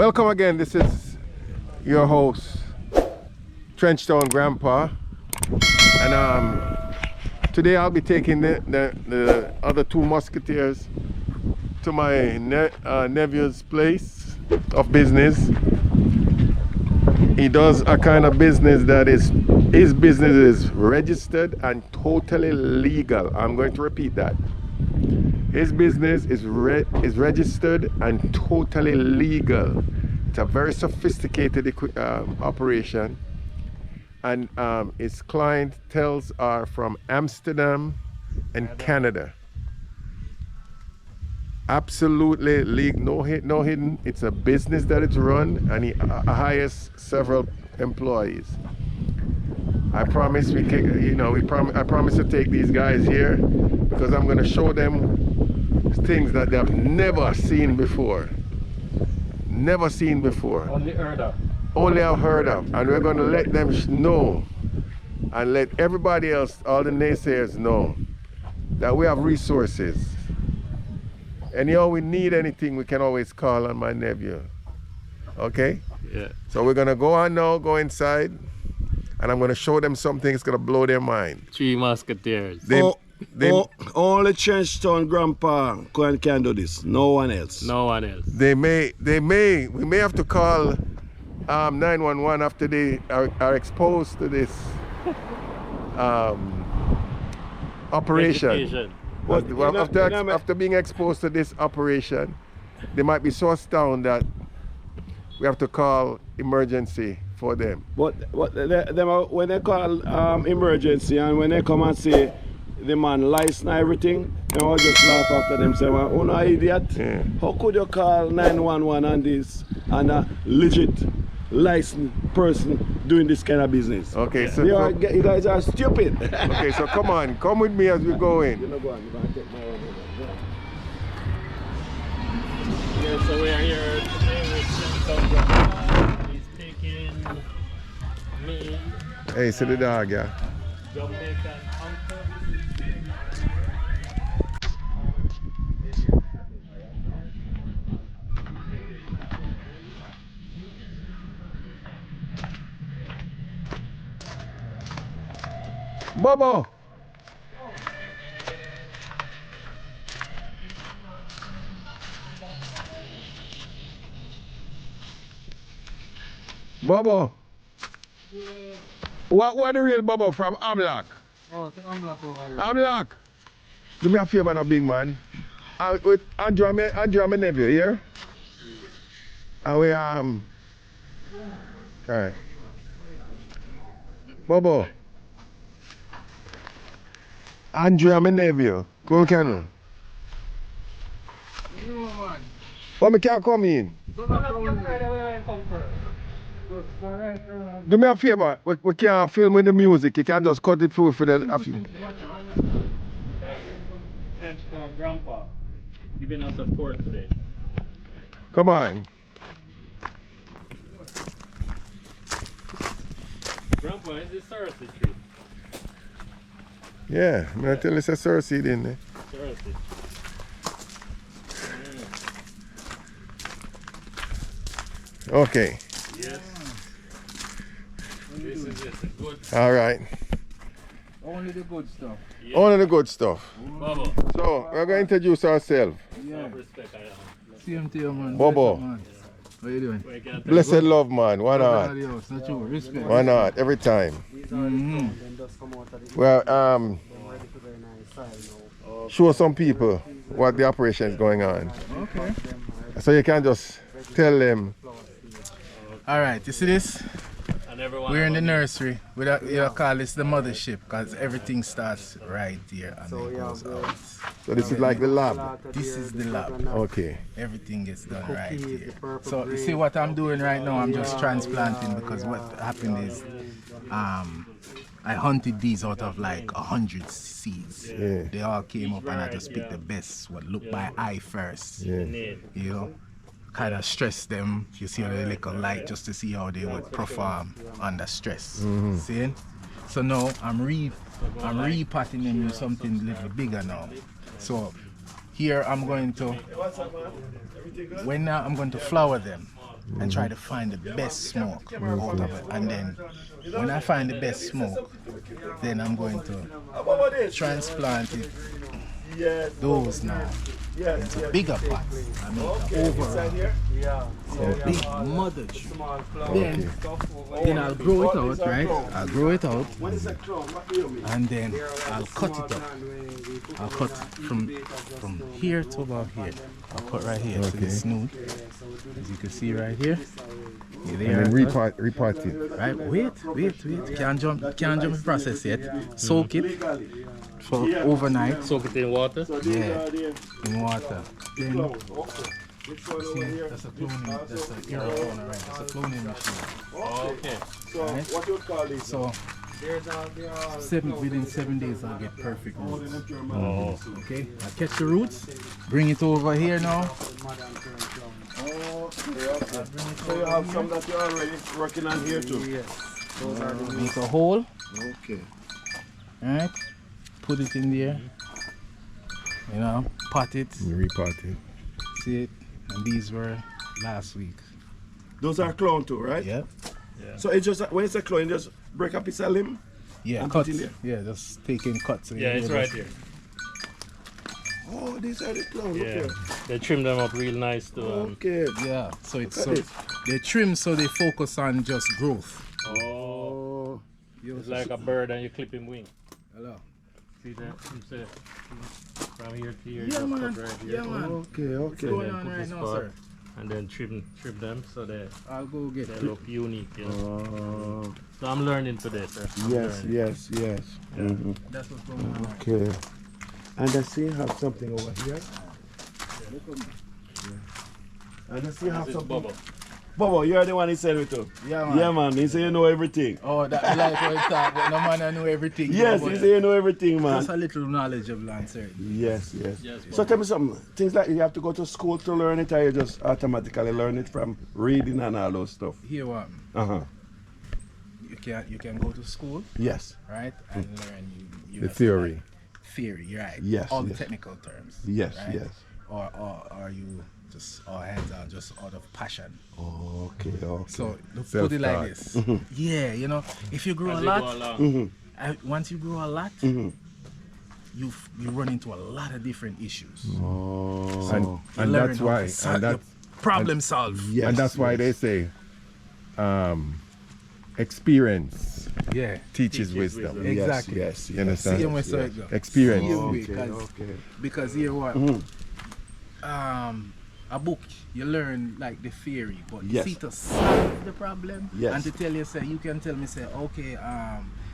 Welcome again. This is your host, Trenchtown Grandpa, and today I'll be taking the other two musketeers to my nephew's place of business. He does a kind of business that is, his business is registered and totally legal. I'm going to repeat that. His business is registered and totally legal. It's a very sophisticated operation, and his clientels are from Amsterdam and Canada. Absolutely legal, no hidden. It's a business that it's run, and he hires several employees. I promise I promise to take these guys here because I'm going to show them things that they have never seen before. Never seen before. Only heard of. Only I've heard of. And we're going to let them know and let everybody else, all the naysayers, know that we have resources. Anyhow we need anything, we can always call on my nephew. Okay? Yeah. So we're going to go on now, go inside, and I'm going to show them something that's going to blow their mind. Three musketeers. Only Trenchtown Grandpa can do this. No one else. No one else. We may have to call 911 after they are exposed to this operation. After being exposed to this operation, they might be so astounded that we have to call emergency for them. But when they call emergency and when they come and say the man lies and everything, they will just laugh after them, say, well, no idiot. Yeah. How could you call 911 on this and a legit licensed person doing this kind of business? Okay, so you guys are stupid. Okay, so come with me as we go in. You're going to take my own. Yeah, so we are here today with Trenchtown Grandpa. He's taking me, Hey, see the dog, yeah. Jamaican uncle. Bobo! Bobo! What the real Bobo from Amlock? Oh, it's Amlock over here. Amlock! Do me a favor now, big man. With Andrew, my nephew, here? And we, alright. Bobo. Andrew, my nephew. Come on. No, man. Oh, me can't come in. Do me a favor, we can't film with the music, you can just cut it through for the Trenchtown Grandpa giving us support today. Come on. Grandpa, is this Sarasi tree? Yeah, I'm gonna tell you it's a sour seed in there. Sarasi. Okay. Yes. This is it. Good. Alright. Only the good stuff. Yeah. Only the good stuff. Bobo. So, we're going to introduce ourselves. Yeah. Respect, I am. Same to you, man. Bobo. Bless you, man. How you doing? We can't Blessed love, man. Why not? Adios. Not you. Respect. Why not? Every time. Mm-hmm. Well, show some people what the operation is going on. Okay. So you can just tell them. All right. You see this? And everyone We're in the nursery. You call this the mothership because everything starts right here and then goes out. So this is like the lab. This is the lab. Okay. Everything gets done right here. So you see what I'm doing right now? I'm just transplanting because what happened is I hunted these out of like 100 seeds. Yeah. They all came up and I just picked the best, what looked by eye first. Yeah. You know, kind of stress them. You see a little light just to see how they would perform under stress. Mm-hmm. See? So now I'm repotting them with something a little bigger now. So here I'm going to, I'm going to flower them. and try to find the best smoke out of it. And then when I find the best smoke, then I'm going to transplant it, those now, into bigger pots. I mean, over a big mother tree. Then I'll grow it out, right? I'll grow it out, and then I'll cut it up. I'll cut from here to about here. I'll cut right here to the snoot, as you can see right here. And then repot it. Right, wait. Can't jump the process yet. Soak it for overnight. Soak it in water? Yeah, in water. Then, see, that's a cloning, that's an aerophone, right? That's a cloning machine. Okay. Right? What you call this? So, within 7 days I'll get perfect roots. Oh. Okay, I'll catch the roots, bring it over here now. So you have some that you're already working on here too? Yes. Make a hole. Okay. Alright, put it in there. You know, pot it. You repot it. See it? And these were last week. Those are clone too, right? Yeah. So it's just when it's a clone, you just break up a limb. Yeah, and cuts. put it in Yeah, just taking cuts. Yeah, it's right here. Oh, these are the clones. Yeah. Okay. They trim them up real nice to Okay. Yeah, so it's Look at so they trim so they focus on just growth. Oh. It's like a bird and you clip him wing. Hello. See that? You say from here to here, Yeah, just man. cut right here. Yeah, man. Okay. What's Okay. going then on put right this now, part. sir? And then trim them so they I'll go get it. look unique. You know? So I'm learning today, sir. I'm Yes. learning. Yes. Yes. Mhm. That's what's going on. Right. Okay. And I see you have something over here. And I see you have This is something. bubble. Bobo, you're the one he said it to. Yeah, man. Yeah, man. He said you know everything. Oh, that like how it's that, but no man I know everything. Yes, but he said you know everything, man. just a little knowledge of land, sir. Yes, yes. Yes, So tell me something. Things like you have to go to school to learn it, or you just automatically learn it from reading and all those stuff. Here what? Uh-huh. You can go to school, Yes. right, and learn you The have theory. like theory, right? Yes, All the yes. technical terms. Yes, right? yes. Or you just all hands on just out of passion. Okay, okay. So put it like Self-taught. this. Yeah, you know, if you grow As a you go lot, along. once you grow a lot, Mhm. you run into a lot of different issues. Oh. And, You and learn that's how why. to sol- And, you that, problem solve. Yes, and that's why yes. they say experience Yeah, teaches Teaches wisdom. wisdom. exactly. Yes, You yes. understand? Same way so it go. Experience. Same way, Okay, 'cause- okay. Because here what? Mhm. A book you learn like the theory, but you Yes. see to solve the problem Yes. and to tell you say you can tell me say okay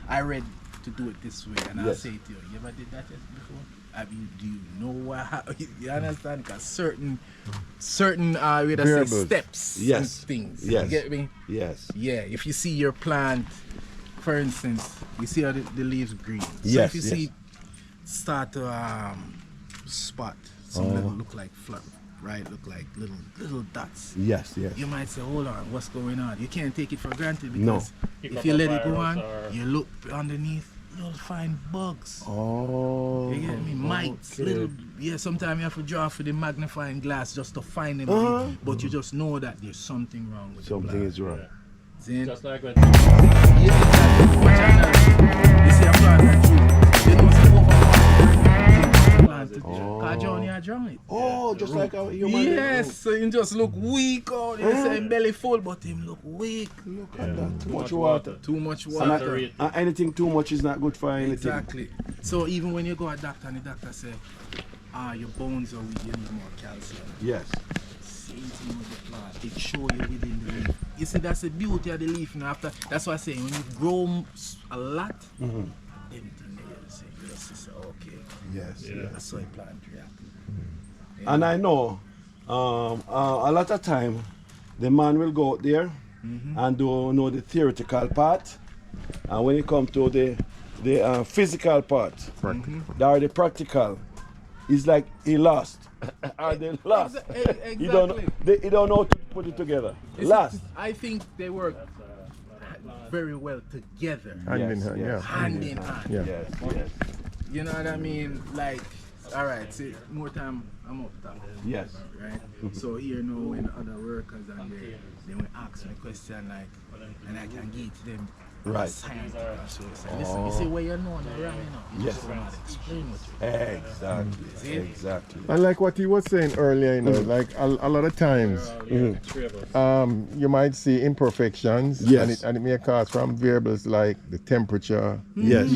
I read to do it this way and I'll Yes. say to you ever did that yet before? I mean, do you know what you understand? Because certain way to say Variables. steps Yes. and things. Yes. You get me? Yes. Yeah, if you see your plant, for instance, you see how the leaves green. So Yes, if you yes. see start to spot, some little look like flood, right? Look like little dots. Yes, yes. You might say, hold on, what's going on? You can't take it for granted No. because Pick if up you a let it go on, virus or- you look underneath, you'll find bugs. Oh. You get me? Mites, okay. little. Yeah, sometimes you have to draw for the magnifying glass just to find them. Uh-huh. But you just know that there's something wrong with Something the is wrong. Then, Just like when you see a plant like you, you know it's over planted. Cause Johnny I drown it. Oh, just like a human. Yes, so him just look weak out. You say him belly full, but him look weak. Look at that. Too much water. Too much And water. Saturate. anything too much is not good for anything. Exactly. So even when you go to a doctor and the doctor say, your bones are weak, you need more calcium. Yes. Same thing with the plant. It show you within the leaf. You see, that's the beauty of the leaf. Now after, that's why I say when you grow a lot, them thing you say, you just say, okay, Yes. Yeah. that's how a plant react. And I know a lot of time the man will go out there and do know the theoretical part, and when it comes to the physical part or the practical, it's like he lost or they lost. Exactly. He don't know how to put it together. It's- Lost. I think they work very well together, Hand in Yes, hand, yes. yeah. hand in hand. Yeah. Yes, yes. You know what I mean? Like, All right, see, more time I'm up top. Yes. Right? So here now when other workers and they will ask me question like, and I can give them Right. science. So listen, you see where you know the wrong, you Yes. just want to explain what you Exactly. Exactly. And like what he was saying earlier, you know, like a lot of times, you might see imperfections, Yes. and it may cause from variables like the temperature, Yes.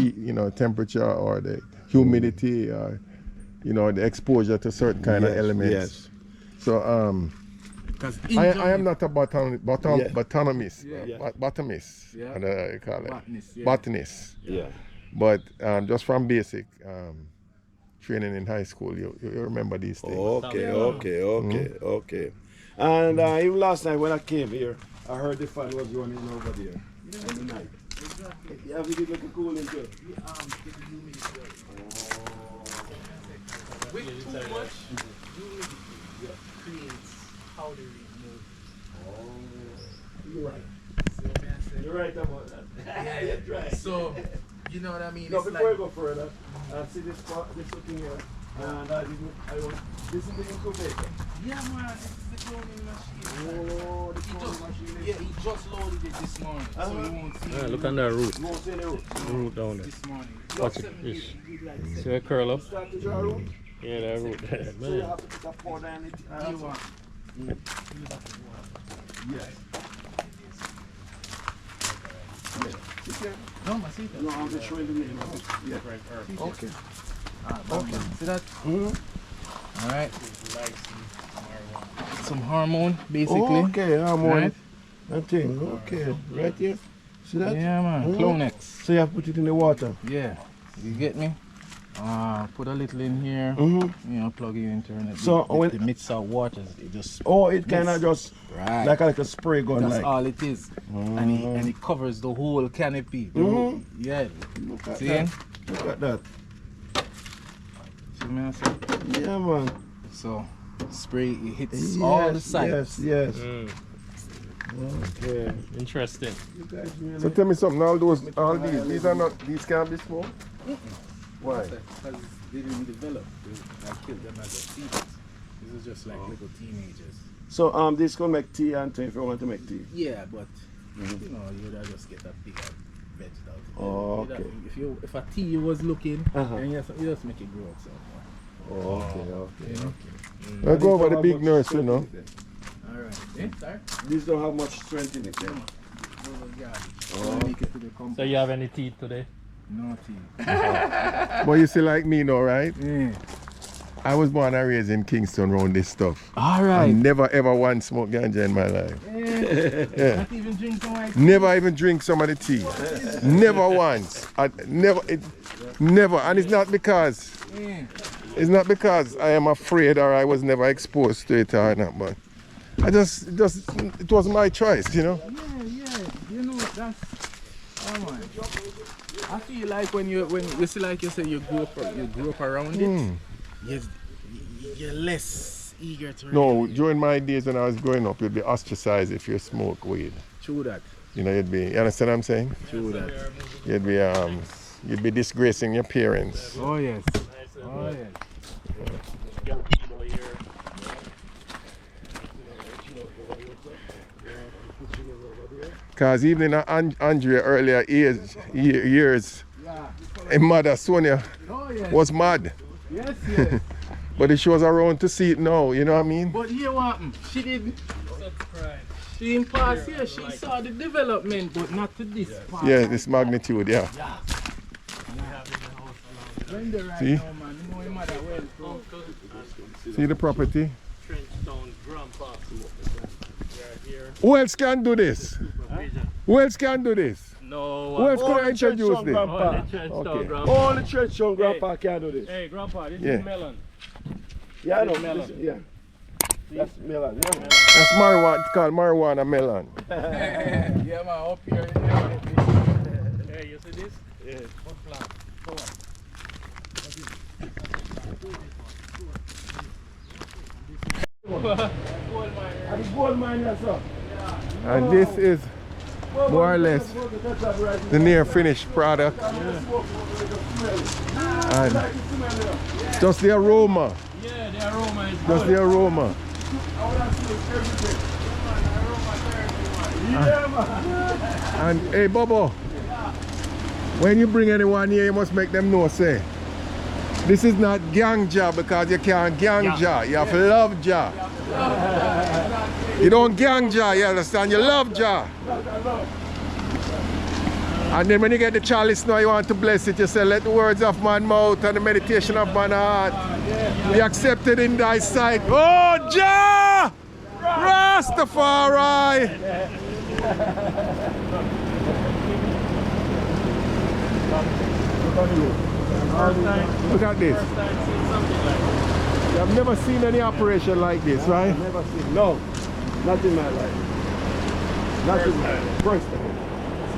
temperature or the humidity, or the exposure to certain kind of Yes, elements. yes. So I am not a botanist, Yeah. botanist, Yeah. and you call it Botanist, yeah. botanist. Yeah. But just from basic training in high school, you remember these things. Okay. And even last night when I came here, I heard the fan was running over there in the night. You have to get like a cooling too. With too much humidity creates powdery mold. You're right. See what I'm saying? You're right about that. You're right. So, you know what I mean? No, It's before I like, go further, I see this spot, this looking here, and this is the incubator. yeah man, this is the cloning machine. Oh, the cloning machine. Yeah, he just loaded it this morning, so you won't see Yeah, it look on that root. You won't see the root. Root down there. this morning. Watch it, fish. See a curl up? Start to draw root. Yeah, that root there. So you Man. have to put a powder in it. You want? Yes. No, I see that. No, I'm just showing the name of it. Yeah. Okay. Okay. See that? Mm-hmm. All right. Some hormone, basically. Okay, I'm on Right? that thing. Okay, right here. See that? Yeah, man. Mhm. Clonex. So you have to put it in the water. Yeah. You get me? Put a little in here. Mm-hmm. Plug it into it. So when- the mix of waters, it just Oh, it kind of just right. like a spray gun. That's Like. all it is, and it covers the whole canopy. Mhm. Yeah. Look at See? that. Look at that. See me I say? Yeah, man. So spray it hits all the sides. Yes. Mm, Okay. interesting. You guys really. So tell me something. These are not. These can't be smoked. Why? Because they didn't develop. I killed them as a fetus. This is just like little teenagers. So this can make tea and if you want to make tea. Yeah, but you would just get a bigger veg out of it. Oh, You'd okay. if a tea was looking, Uh-huh. then you just make it grow itself. Okay. I'll go over the big nursery, no? Alright. Sorry? These don't have much strength in it. Yeah. Make it to the compost. So you have any teeth today? No tea. But you see, like me, no, right? Yeah. I was born and raised in Kingston around this stuff. I Alright. never ever once smoked ganja in my life. Yeah. Not even drink some white Never even drink some of the tea. Never once. Never. And it's not because Yeah. I am afraid or I was never exposed to it or not, but it was my choice, Yeah. You know, that's. Oh man. I feel like when you see, like you say, you grew up around it. You're less eager to. No, during my days when I was growing up, you'd be ostracized if you smoke weed. True that. You understand what I'm saying? True that. You'd be disgracing your parents. Oh yes. Oh yes. Because even Andrea earlier years, a mother, Sonia, Oh yes. was mad. Yes. But she was around to see it now, you know what I mean? But here what happened? She didn't. She didn't pass here. She saw the development, but not to this part. Yeah, this magnitude, yeah. When the right See? now, man, you know your mother well. See the property? Trenchtown grandpa. Here. Who else can do this? Who else can do this? No. Who else Only can introduce Trenchtown this? grandpa. Only Trenchtown Okay. grandpa. Only church young grandpa can do this. Hey, grandpa, this Yeah. is melon. Yeah, I know. Melon. Yeah. That's melon. Yeah. That's marijuana. It's called marijuana melon. Yeah, man, up here. Hey, you see this? Yeah. What plant? Go on. And gold mine, yes, sir. And this is more or less the near finished product. And just the aroma. Yeah, the aroma is Just good. the aroma. And hey Bobo, when you bring anyone here, you must make them know, say, this is not ganja because you can't ganja. You have to love ja. You don't ganja, you understand? You love ja. And then when you get the chalice now, you want to bless it. You say, let the words of my mouth and the meditation of my heart be accepted in thy sight. Oh, Ja! Rastafari! Look at this. I've never seen any operation like this, right? Never seen. No, not in my life. Not in my life. First time.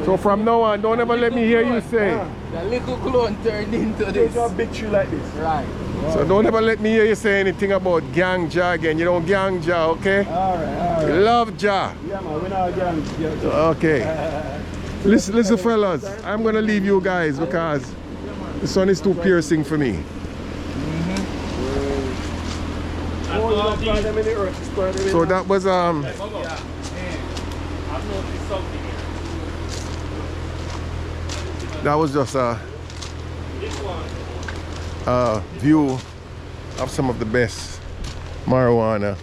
So from now on, don't ever let me hear you say. The little clone turned into this. There's a big tree like this. Right. So don't ever let me hear you say anything about ganja again. You don't ganja, okay? Alright. You love ja. Yeah, man, we're not gang. Okay. Listen, fellas, I'm gonna leave you guys because the sun is too piercing for me. So that was I've noticed something here. that was just a view of some of the best marijuana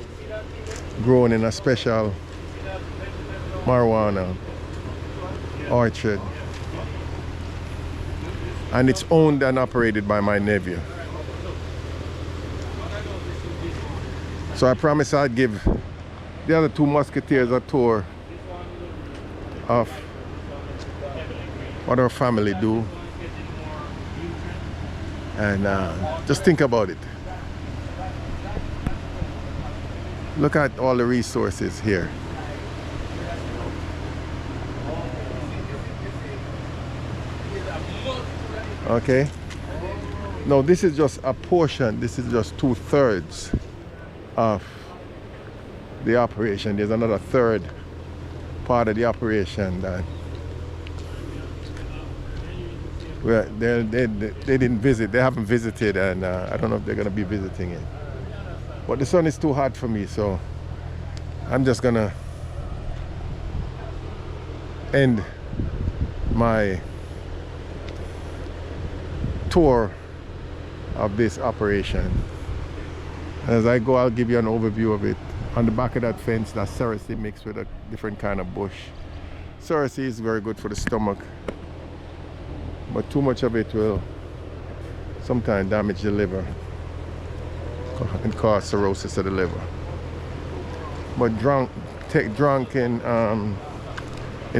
grown in a special marijuana orchard, and it's owned and operated by my nephew. So I promised I'd give the other two musketeers a tour of what our family do, and just think about it. Look at all the resources here. Okay, no, this is just a portion. This is just 2/3 of the operation. There's another third part of the operation that they didn't visit. They haven't visited, and I don't know if they're going to be visiting it. But the sun is too hot for me, so I'm just going to end my tour of this operation. As I go, I'll give you an overview of it. On the back of that fence, that's cerasee mixed with a different kind of bush. Cerasee is very good for the stomach, but too much of it will sometimes damage the liver and cause cirrhosis of the liver. But drunk in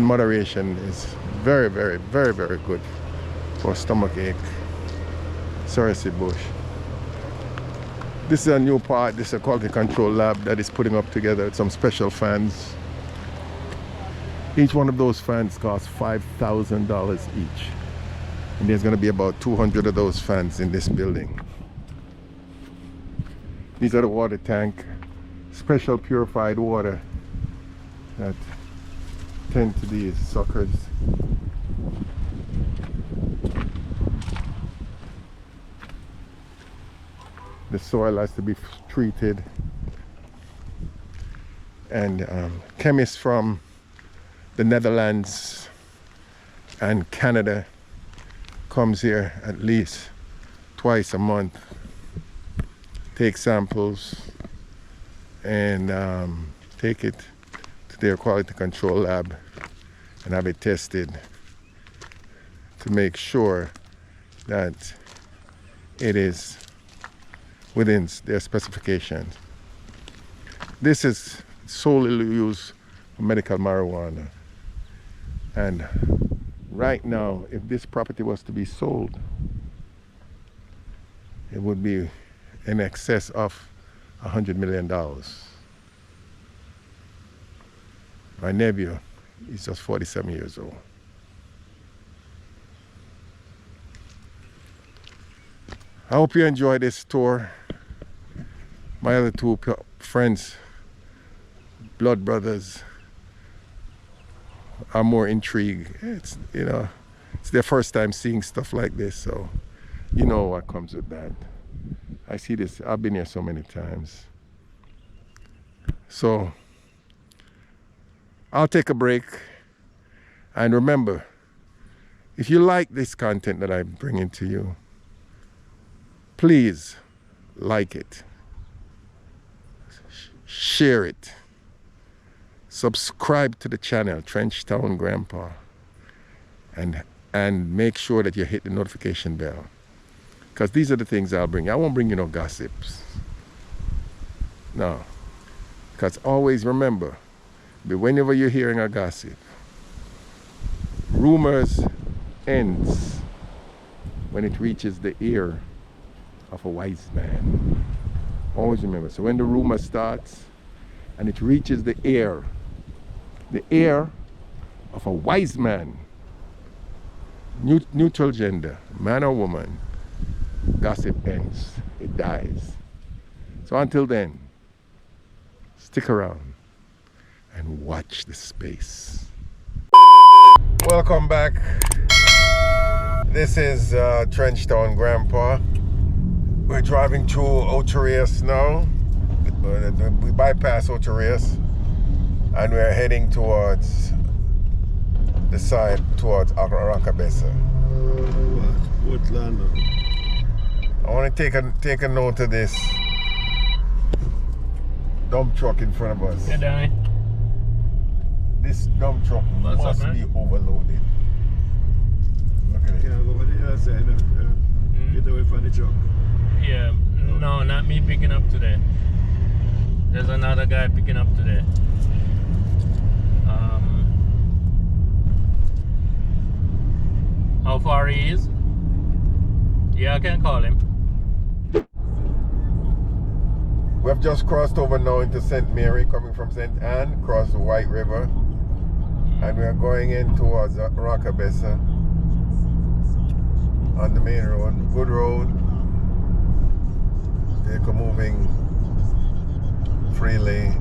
moderation is very, very, very, very good for stomach ache. Cerasee bush. This is a new part. This is a quality control lab that is putting up together some special fans. Each one of those fans costs $5,000 each. And there's going to be about 200 of those fans in this building. These are the water tank, special purified water that tend to these suckers. The soil has to be treated, and chemists from the Netherlands and Canada comes here at least twice a month, take samples and take it to their quality control lab and have it tested to make sure that it is within their specifications. This is solely used for medical marijuana, and right now, if this property was to be sold, it would be in excess of $100 million. My nephew is just 47 years old. I hope you enjoyed this tour. My other two friends, blood brothers, are more intrigued. It's, you know, it's their first time seeing stuff like this, so you know what comes with that. I see this, I've been here so many times. So I'll take a break, and remember, if you like this content that I'm bringing to you, please like it, share it, subscribe to the channel Trenchtown Grandpa, and make sure that you hit the notification bell, because these are the things I'll bring you. I won't bring you no gossips, no, because always remember, whenever you're hearing a gossip, rumors ends when it reaches the ear of a wise man. Always remember. So when the rumor starts and it reaches the ear of a wise man, neutral gender, man or woman, gossip ends, it dies. So until then, stick around and watch the space. Welcome back. This is Trenchtown Grandpa. We're driving through Ocho now. We bypass Ocho and we're heading towards the side towards Aracabesa. I want to take a note of this dump truck in front of us. Yeah, Danny. This dump truck must be overloaded. Look at it. Can I go over the other side now? Get away from the truck. Yeah, no, not me picking up today. There's another guy picking up today. How far he is? Yeah, I can call him. We have just crossed over now into St. Mary, coming from St. Anne, across the White River, and we are going in towards Aracabesa on the main road. Good road. Vehicle moving freely.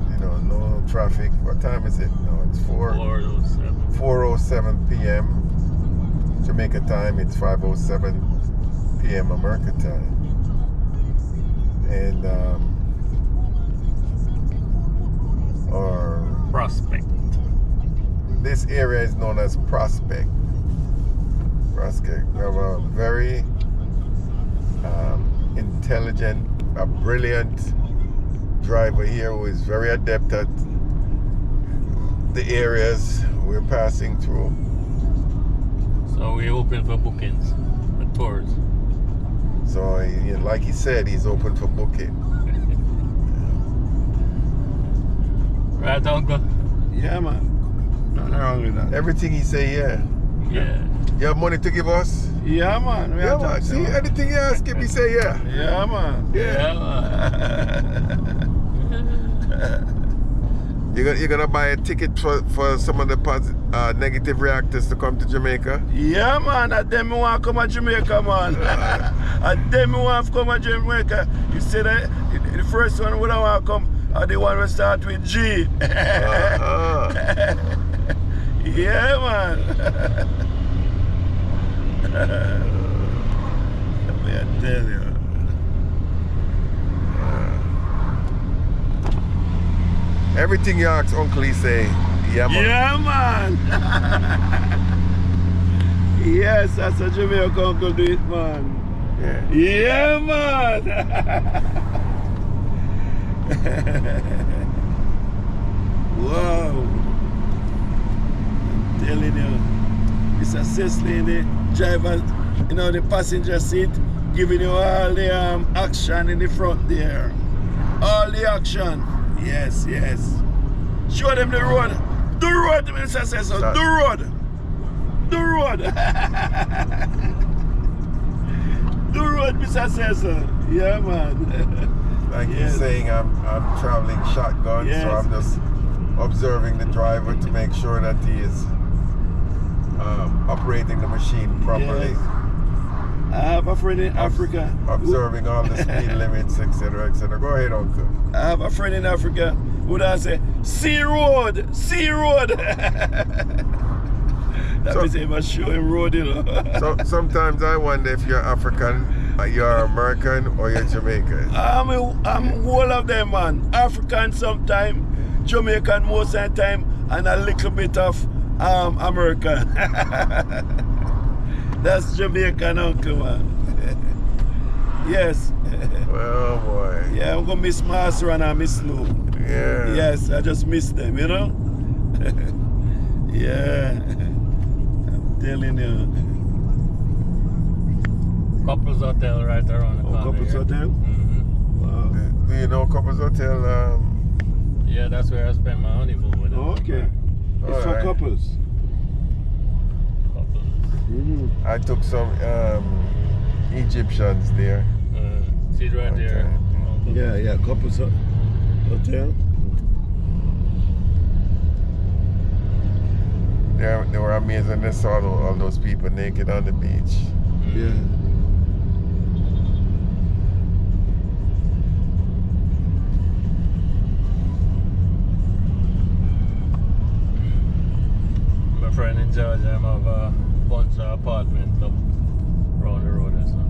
You know, no traffic. What time is it? No, it's 4:07 p.m. Jamaica time. It's 5:07 p.m. America time. And or Prospect. this area is known as Prospect. Prospect. We have a very intelligent, a brilliant driver here who is very adept at the areas we're passing through. So we're open for bookings, for tours. So, like he said, he's open for booking. Right, Uncle? Yeah, man. Nothing wrong with that. Everything he say, yeah. Yeah. You have money to give us? Yeah, man. Yeah, man. See, anything you ask him, he say, yeah. Yeah, man. Yeah, man. You're gonna buy a ticket for some of the negative reactors to come to Jamaica? Yeah, man. At them want to come to Jamaica, man. At them want to come to Jamaica. You said that the first one would want to come, the one will start with G. Yeah, man. Let me tell you. Everything you ask Uncle, he say, yeah, man. Yeah, man. Yes, that's a Jamaica uncle do it, man. Yeah. Yeah, man. Wow. I'm telling you, Mr. Cecily in the driver, you know, the passenger seat, giving you all the action in the front there. All the action. Yes, yes. Show them the road. The road, Mr. Cecily. The road. The road. The road, Mr. Cecily. Yeah, man. Like he's saying, I'm traveling shotgun, so I'm just observing the driver to make sure that he is operating the machine properly. Yes. I have a friend in Africa. Observing all the speed limits, etc., etc. Go ahead, Uncle. I have a friend in Africa. would I say, sea road, sea road. That means he must show him road, you know. So sometimes I wonder if you're African, you're American, or you're Jamaican. I'm all of them, man. African sometime, Jamaican most of the time, and a little bit of American. That's Jamaican uncle, man. Yes. Oh boy. Yeah, I'm gonna miss Master and I miss Snoop. Yeah. Yes, I just miss them, you know? Yeah. I'm telling you. Couples Hotel right around the corner. Couples here. Hotel? Mm-hmm. Wow. Do you know Couples Hotel? Yeah, that's where I spent my honeymoon with them. Okay. It's for Alright. couples. Couples. I took some Egyptians there. See it right there. Yeah, yeah, couples hotel. They were amazing. They saw all those people naked on the beach. Yeah. My friend in Georgia, I have a bunch of apartments up around the road or something.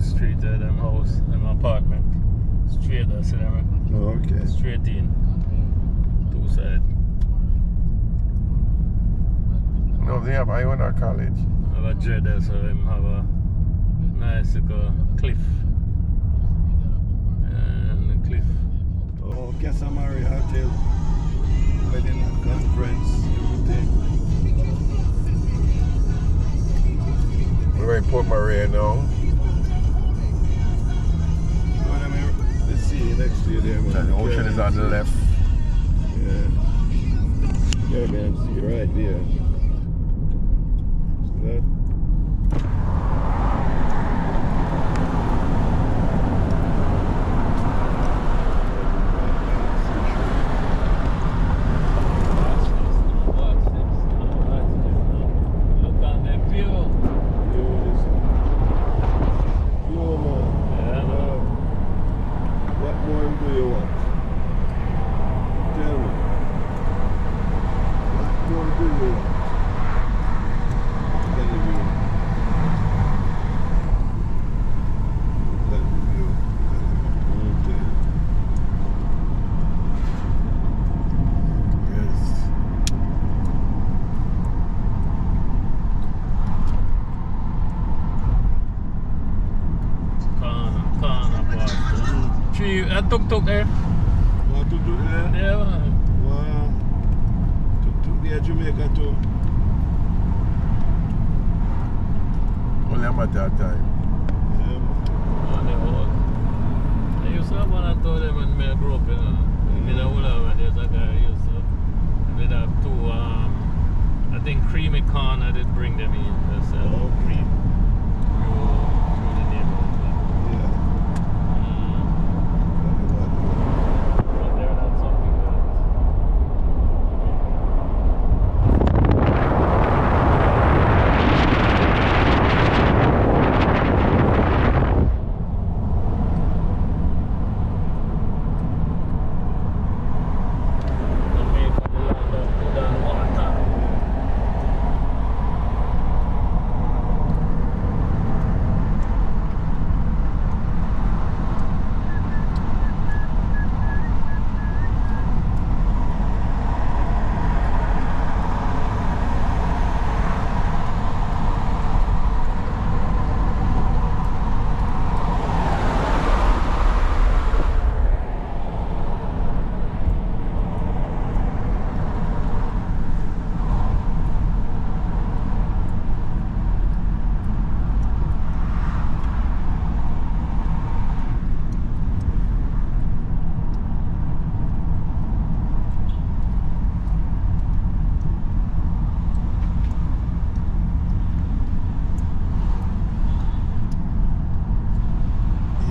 Street there, them house, them apartment. Straight, I see them. Oh, okay. Straight in. Two sides. No, they have Iona College. I have a dread there, so them have a nice little cliff. And a cliff. Oh, Casamari Hotel. Wedding conference, everything. We're in Port Maria now. The sea next to you there, man. And the ocean is on the left. Yeah. Caribbean Sea right there. See that? Look at the view. What more do you want? Tell me. What more do you want? Tell me. Tell me. Okay. Yes. Corner part. Tree, a tuk-tuk there. What to do there? Yeah, man. Wow. To near Jamaica too. Only a matter of time. Yeah, man. On the road. I used to have one or two of them when I grew up, you know. In the Hula, there's a guy who used to. They'd have two, I think creamy corn, I did bring them in. They sell cream. Through the neighborhood. Yeah. But they're not something that. Jamaica, the land of food and water.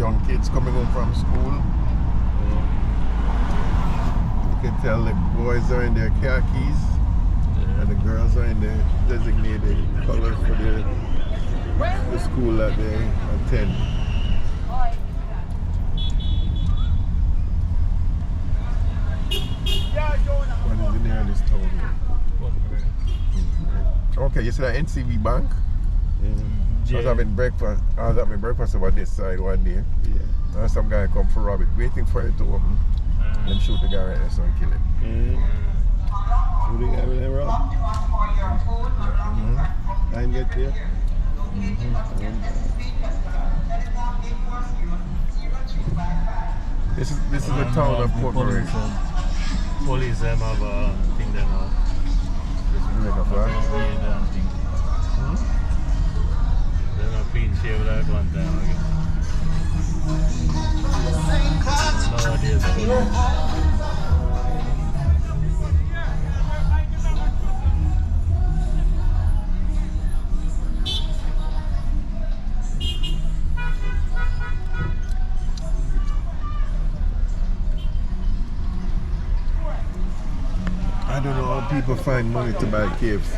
young kids coming home from school. You can tell the boys are in their khakis and the girls are in their designated colors for the school that they attend. What is the nearest town here? Okay, you see that NCB Bank? I was having breakfast over this side one day. Yeah. And some guy come for rob it, waiting for it to open. Then shoot the guy right there so and kill him. Shoot the guy with him rob? Time get there? This is the town of Port Marie. Police them have a thing there now. Jamaica flag. They're not clean shave like one time again. Nowadays, I don't know how people find money to buy KFC.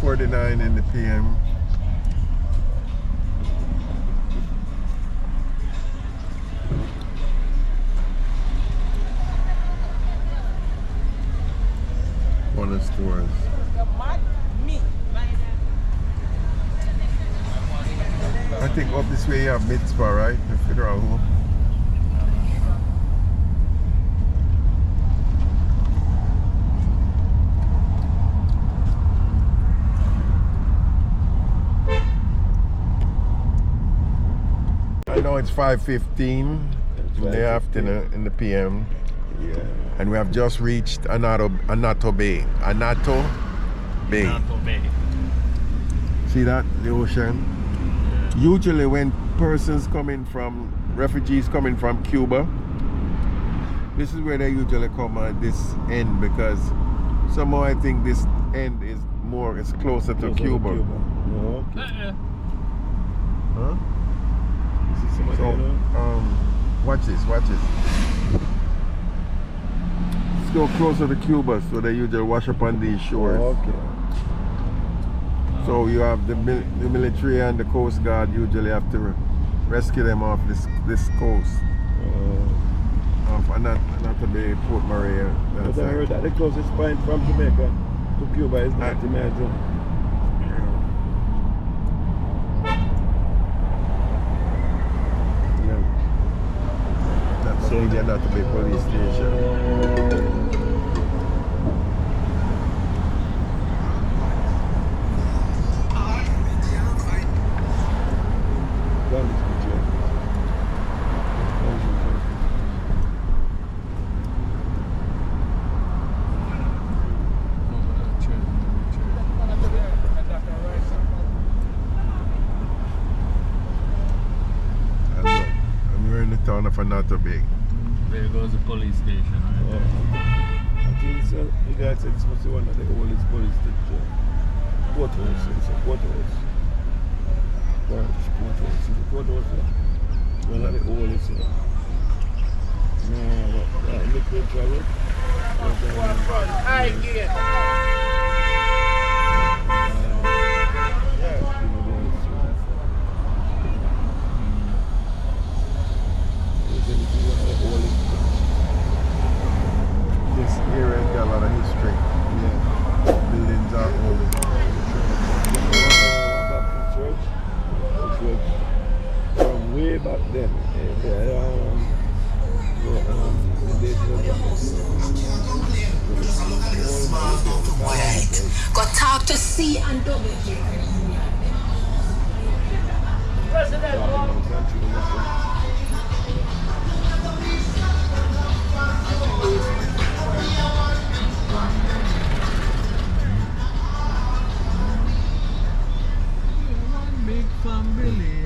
$4:49 in the PM. One of the stores. I think up this way you have Mitzvah, right? You figure out who. I know it's 5:15 in the afternoon, in the PM. Yeah. And we have just reached Anotto Bay. Anotto Bay. Anotto Bay. See that? The ocean? Yeah. Usually when refugees coming from Cuba, this is where they usually come at this end, because somehow I think this end is closer to Cuba. No. Huh? So, watch this. Let's go closer to Cuba, so they usually wash up on these shores. Okay. So you have the military and the Coast Guard usually have to rescue them off this coast of Anotto Bay, Port Marie. But I heard that the closest point from Jamaica to Cuba is 90 miles. So the Anotto Bay police station. And we're in the town of Anotto Bay. There goes the police station. Right? I think it's the guy said this must be one of the oldest police stations. Courthouse, it's a courthouse. Courthouse, it's a courthouse. One of the oldest. No, liquid travel. This area has got a lot of history. Yeah. Buildings are old. Baptist Church, which was from way back then. Go talk to C and W. Big family. believe.